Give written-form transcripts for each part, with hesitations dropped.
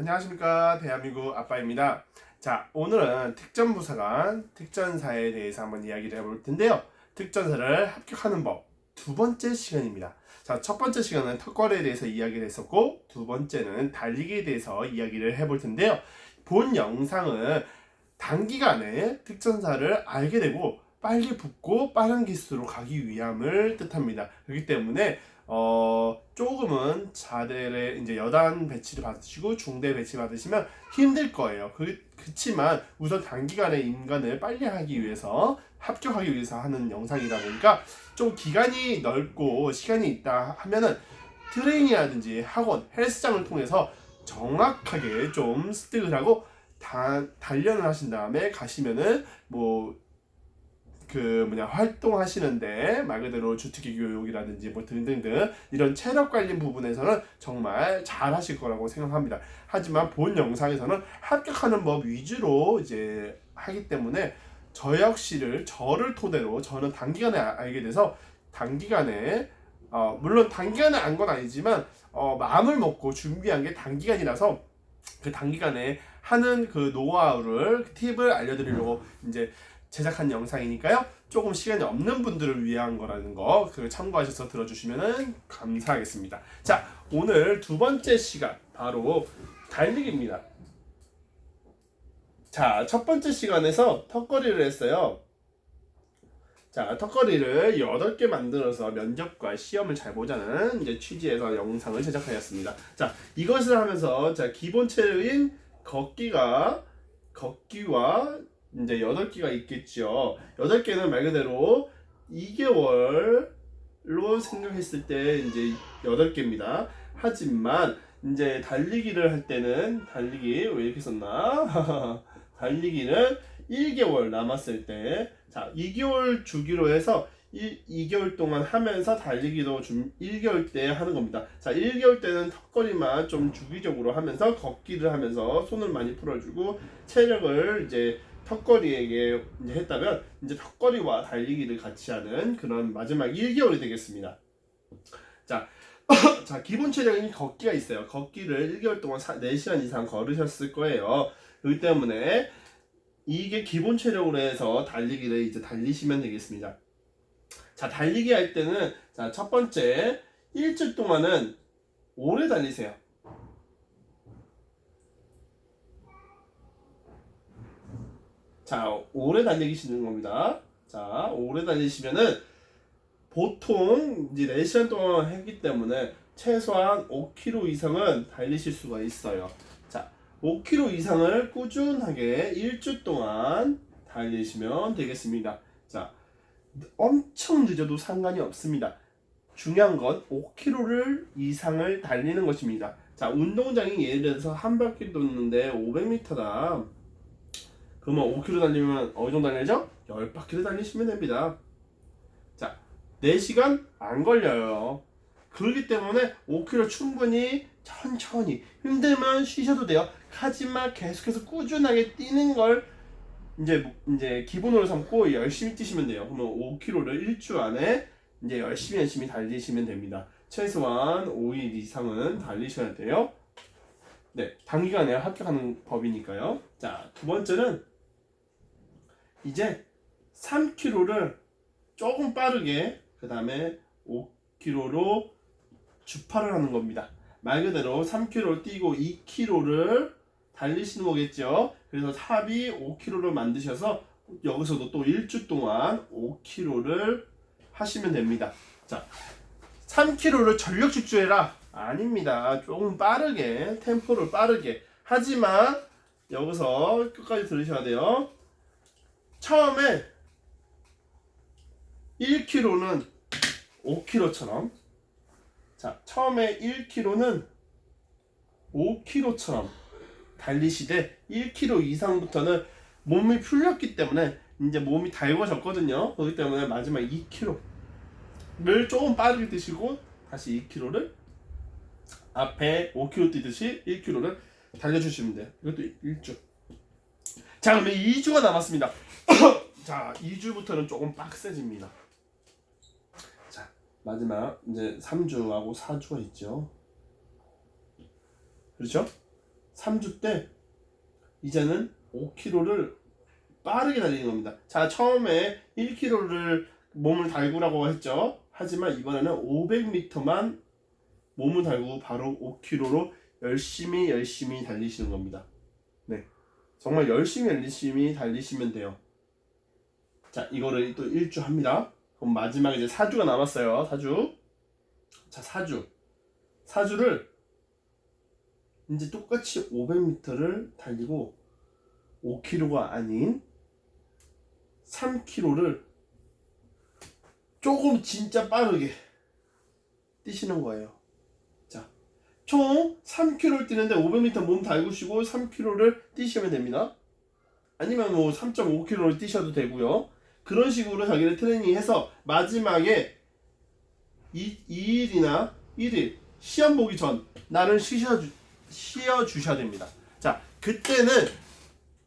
안녕하십니까, 대한민국 아빠입니다. 자, 오늘은 특전부사관 특전사에 대해서 한번 이야기를 해볼 텐데요. 특전사를 합격하는 법 두 번째 시간입니다. 자, 첫 번째 시간은 턱걸이에 대해서 이야기를 했었고, 두 번째는 달리기에 대해서 이야기를 해볼 텐데요. 본 영상은 단기간에 특전사를 알게 되고 빨리 붙고 빠른 기수로 가기 위함을 뜻합니다. 그렇기 때문에 조금은 자대를 이제 여단 배치를 받으시고 중대 배치 받으시면 힘들 거예요. 그렇지만 우선 단기간에 인간을 빨리 하기 위해서 합격하기 위해서 하는 영상이다 보니까 좀 기간이 넓고 시간이 있다 하면은 트레이닝이라든지 학원, 헬스장을 통해서 정확하게 좀 습득을 하고 단련을 하신 다음에 가시면은 활동하시는데 말 그대로 주특기 교육이라든지 등등등 이런 체력 관련 부분에서는 정말 잘 하실 거라고 생각합니다. 하지만 본 영상에서는 합격하는 법 위주로 이제 하기 때문에 저를 토대로 저는 단기간에 알게 돼서 단기간에 물론 단기간에 안 건 아니지만 마음을 먹고 준비한 게 단기간이라서 그 단기간에 하는 그 노하우를 팁을 알려드리려고 이제 제작한 영상이니까요. 조금 시간이 없는 분들을 위한 거라는 거 참고하셔서 들어주시면 감사하겠습니다. 자, 오늘 두 번째 시간 바로 달리기입니다. 자, 첫 번째 시간에서 턱걸이를 했어요. 자, 턱걸이를 8개 만들어서 면접과 시험을 잘 보자는 이제 취지에서 영상을 제작하였습니다. 자, 이것을 하면서 기본 체력인 걷기와 이제 8개가 있겠죠. 8개는 말 그대로 2개월로 생각했을 때 이제 8개입니다. 하지만 이제 달리기를 할 때는 달리기 왜 이렇게 썼나? 달리기는 1개월 남았을 때 2개월 주기로 해서 2개월 동안 하면서 달리기도 1개월 때 하는 겁니다. 자, 1개월 때는 턱걸이만 좀 주기적으로 하면서 걷기를 하면서 손을 많이 풀어주고 체력을 이제 턱걸이에게 이제 했다면 이제 턱걸이와 달리기를 같이 하는 그런 마지막 1개월이 되겠습니다. 자, 기본 체력인 걷기가 있어요. 걷기를 1개월 동안 4시간 이상 걸으셨을 거예요. 그렇기 때문에 이게 기본 체력으로 해서 달리기를 이제 달리시면 되겠습니다. 자, 달리기 할 때는 첫 번째 일주일 동안은 오래 달리세요. 자, 오래 달리시는 겁니다. 자, 오래 달리시면은 보통 이제 4시간 동안 했기 때문에 최소한 5km 이상은 달리실 수가 있어요. 자, 5km 이상을 꾸준하게 일주일 동안 달리시면 되겠습니다. 자, 엄청 늦어도 상관이 없습니다. 중요한 건 5km를 이상을 달리는 것입니다. 자, 운동장이 예를 들어서 한 바퀴 도는데 500m다. 그러면 5km 달리면 어느 정도 달리죠? 10바퀴를 달리시면 됩니다. 자, 4시간 안 걸려요. 그렇기 때문에 5km 충분히 천천히 힘들면 쉬셔도 돼요. 하지만 계속해서 꾸준하게 뛰는 걸 이제 기본으로 삼고 열심히 뛰시면 돼요. 그러면 5km를 일주 안에 이제 열심히 달리시면 됩니다. 최소한 5일 이상은 달리셔야 돼요. 네, 단기간에 합격하는 법이니까요. 자, 두 번째는 이제 3km를 조금 빠르게 그 다음에 5km로 주파를 하는 겁니다. 말 그대로 3km를 뛰고 2km를 달리시는 거겠죠. 그래서 합이 5km를 만드셔서 여기서도 또 일주 동안 5km를 하시면 됩니다. 자, 3km를 전력 질주해라 아닙니다. 조금 빠르게 템포를 빠르게 하지만 여기서 끝까지 들으셔야 돼요. 처음에 1km는 5km처럼 처음에 1km는 5km처럼 달리시되 1km 이상부터는 몸이 풀렸기 때문에 이제 몸이 달궈졌거든요. 그렇기 때문에 마지막 2km를 조금 빠르게 뛰시고 다시 2km를 앞에 5km 뛰듯이 1km를 달려주시면 돼요. 이것도 1주. 자, 그러면 2주가 남았습니다. 자, 2주부터는 조금 빡세집니다. 자, 마지막 이제 3주하고 4주가 있죠. 그렇죠? 3주 때 이제는 5km를 빠르게 달리는 겁니다. 자, 처음에 1km를 몸을 달구라고 했죠. 하지만 이번에는 500m만 몸을 달고 바로 5km로 열심히 달리시는 겁니다. 네, 정말 열심히 달리시면 돼요. 자, 이거를 또 1주 합니다. 그럼 마지막에 이제 4주가 남았어요. 4주. 자, 4주를 이제 똑같이 500m를 달리고 5km가 아닌 3km를 조금 진짜 빠르게 뛰시는 거예요. 자, 총 3km를 뛰는데 500m 몸 달구시고 3km를 뛰시면 됩니다. 아니면 뭐 3.5km를 뛰셔도 되고요. 그런 식으로 자기를 트레이닝해서 마지막에 2일이나 1일 시험 보기 전 나를 쉬어주셔야 됩니다. 자, 그때는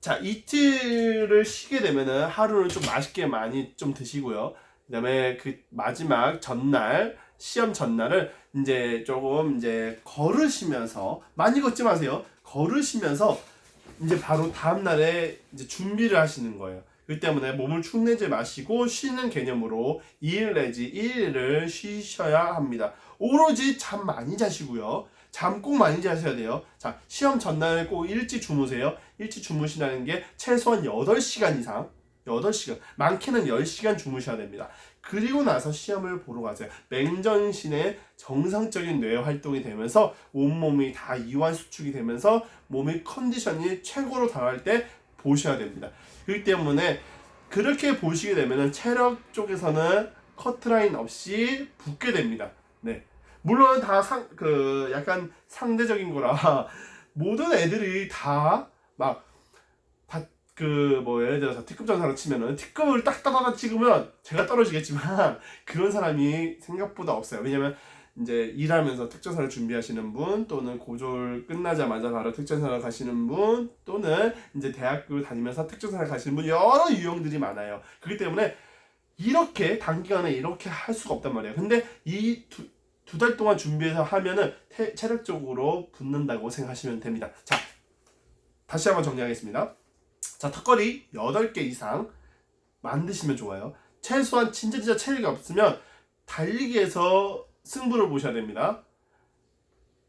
자, 이틀을 쉬게 되면은 하루는 좀 맛있게 많이 좀 드시고요. 그 다음에 그 마지막 전날, 시험 전날을 이제 조금 이제 걸으시면서, 많이 걷지 마세요. 걸으시면서 이제 바로 다음날에 이제 준비를 하시는 거예요. 그 때문에 몸을 축내지 마시고 쉬는 개념으로 2일 내지 1일을 쉬셔야 합니다. 오로지 잠 많이 자시고요. 잠 꼭 많이 자셔야 돼요. 자, 시험 전날 꼭 일찍 주무세요. 일찍 주무시라는 게 최소한 8시간 이상, 8시간, 많게는 10시간 주무셔야 됩니다. 그리고 나서 시험을 보러 가세요. 맹정신의 정상적인 뇌 활동이 되면서 온몸이 다 이완 수축이 되면서 몸의 컨디션이 최고로 달할 때 보셔야 됩니다. 그렇기 때문에 그렇게 보시게 되면 체력 쪽에서는 커트라인 없이 붙게 됩니다. 네. 물론 다 약간 상대적인 거라 모든 애들이 다 막 예를 들어서 특급 전사로 치면은 특급을 딱딱딱 찍으면 제가 떨어지겠지만 그런 사람이 생각보다 없어요. 왜냐면 이제 일하면서 특전사를 준비하시는 분, 또는 고졸 끝나자마자 바로 특전사를 가시는 분, 또는 이제 대학교 다니면서 특전사를 가시는 분, 여러 유형들이 많아요. 그렇기 때문에 이렇게 단기간에 이렇게 할 수가 없단 말이에요. 근데 이 두 달 동안 준비해서 하면은 체력적으로 붙는다고 생각하시면 됩니다. 자, 다시 한번 정리하겠습니다. 자, 턱걸이 8개 이상 만드시면 좋아요. 최소한 진짜 체력이 없으면 달리기에서 승부를 보셔야 됩니다.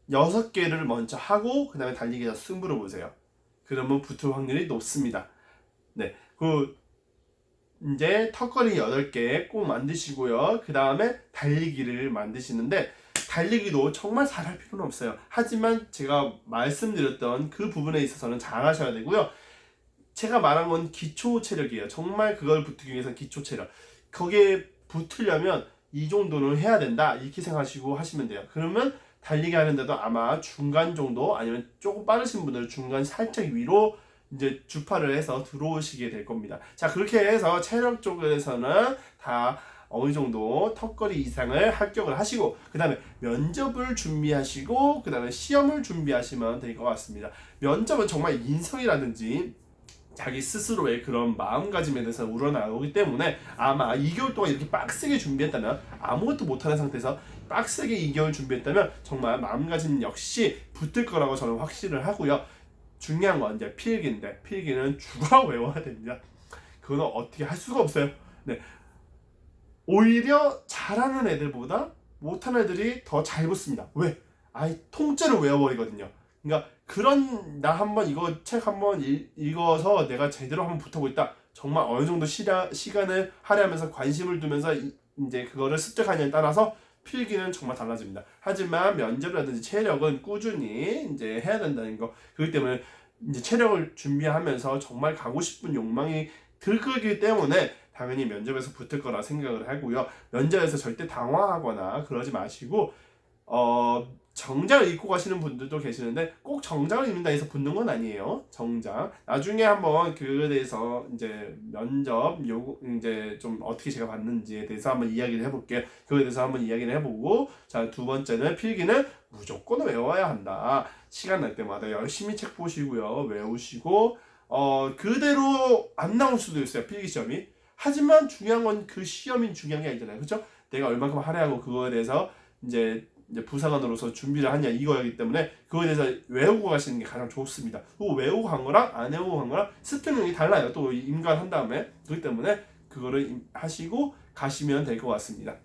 6개를 먼저 하고 그 다음에 달리기에서 승부를 보세요. 그러면 붙을 확률이 높습니다. 네, 이제 턱걸이 8개 꼭 만드시고요. 그 다음에 달리기를 만드시는데, 달리기도 정말 잘할 필요는 없어요. 하지만 제가 말씀드렸던 그 부분에 있어서는 잘하셔야 되고요. 제가 말한 건 기초 체력이에요. 정말 그걸 붙기 위해서 기초 체력. 거기에 붙으려면 이 정도는 해야 된다, 이렇게 생각하시고 하시면 돼요. 그러면 달리기 하는데도 아마 중간 정도, 아니면 조금 빠르신 분들은 중간 살짝 위로 이제 주파를 해서 들어오시게 될 겁니다. 자, 그렇게 해서 체력 쪽에서는 다 어느 정도 턱걸이 이상을 합격을 하시고, 그 다음에 면접을 준비하시고, 그 다음에 시험을 준비하시면 될 것 같습니다. 면접은 정말 인성이라든지 자기 스스로의 그런 마음가짐에 대해서 우러나오기 때문에 아마 2개월 동안 이렇게 빡세게 준비했다면, 아무것도 못하는 상태에서 빡세게 2개월 준비했다면 정말 마음가짐 역시 붙을 거라고 저는 확신을 하고요. 중요한 건 이제 필기인데, 필기는 죽어 외워야 됩니다. 그거는 어떻게 할 수가 없어요. 네. 오히려 잘하는 애들보다 못하는 애들이 더 잘 붙습니다. 왜? 아예 통째로 외워버리거든요. 그러니까 나 한번 이거 책 한번 읽어서 내가 제대로 한번 붙어보고 있다. 정말 어느 정도 시간을 할애하면서 관심을 두면서 이제 그거를 습득하냐에 따라서 필기는 정말 달라집니다. 하지만 면접이라든지 체력은 꾸준히 이제 해야 된다는 거. 그렇기 때문에 이제 체력을 준비하면서 정말 가고 싶은 욕망이 들기 때문에 당연히 면접에서 붙을 거라 생각을 하고요. 면접에서 절대 당황하거나 그러지 마시고, 정장을 입고 가시는 분들도 계시는데 꼭 정장을 입는다 해서 붙는 건 아니에요. 정장. 나중에 한번 그거에 대해서 이제 면접 이제 좀 어떻게 제가 봤는지에 대해서 한번 이야기를 해볼게요. 그거에 대해서 한번 이야기를 해보고, 자, 두 번째는 필기는 무조건 외워야 한다. 시간 날 때마다 열심히 책 보시고요. 외우시고, 그대로 안 나올 수도 있어요. 필기 시험이. 하지만 중요한 건 그 시험이 중요한 게 아니잖아요. 그렇죠? 내가 얼마큼 할애하고 그거에 대해서 이제 이제 부사관으로서 준비를 하냐 이거이기 때문에 그거에 대해서 외우고 가시는 게 가장 좋습니다. 또 외우고 간 거랑 안 외우고 간 거랑 스펠링이 달라요. 또 임관한 다음에 그렇기 때문에 그거를 하시고 가시면 될 것 같습니다.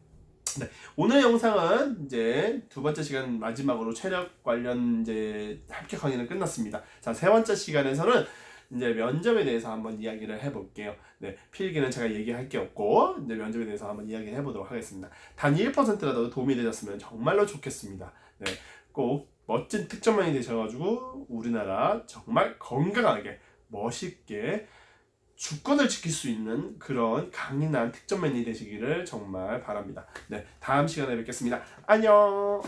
네, 오늘 영상은 이제 두 번째 시간 마지막으로 체력 관련 이제 합격 강의는 끝났습니다. 자, 세 번째 시간에서는 이제 면접에 대해서 한번 이야기를 해볼게요. 네, 필기는 제가 얘기할 게 없고 이제 면접에 대해서 한번 이야기를 해보도록 하겠습니다. 단 1%라도 도움이 되셨으면 정말로 좋겠습니다. 네, 꼭 멋진 특전만이 되셔가지고 우리나라 정말 건강하게 멋있게 주권을 지킬 수 있는 그런 강인한 특전맨이 되시기를 정말 바랍니다. 네, 다음 시간에 뵙겠습니다. 안녕.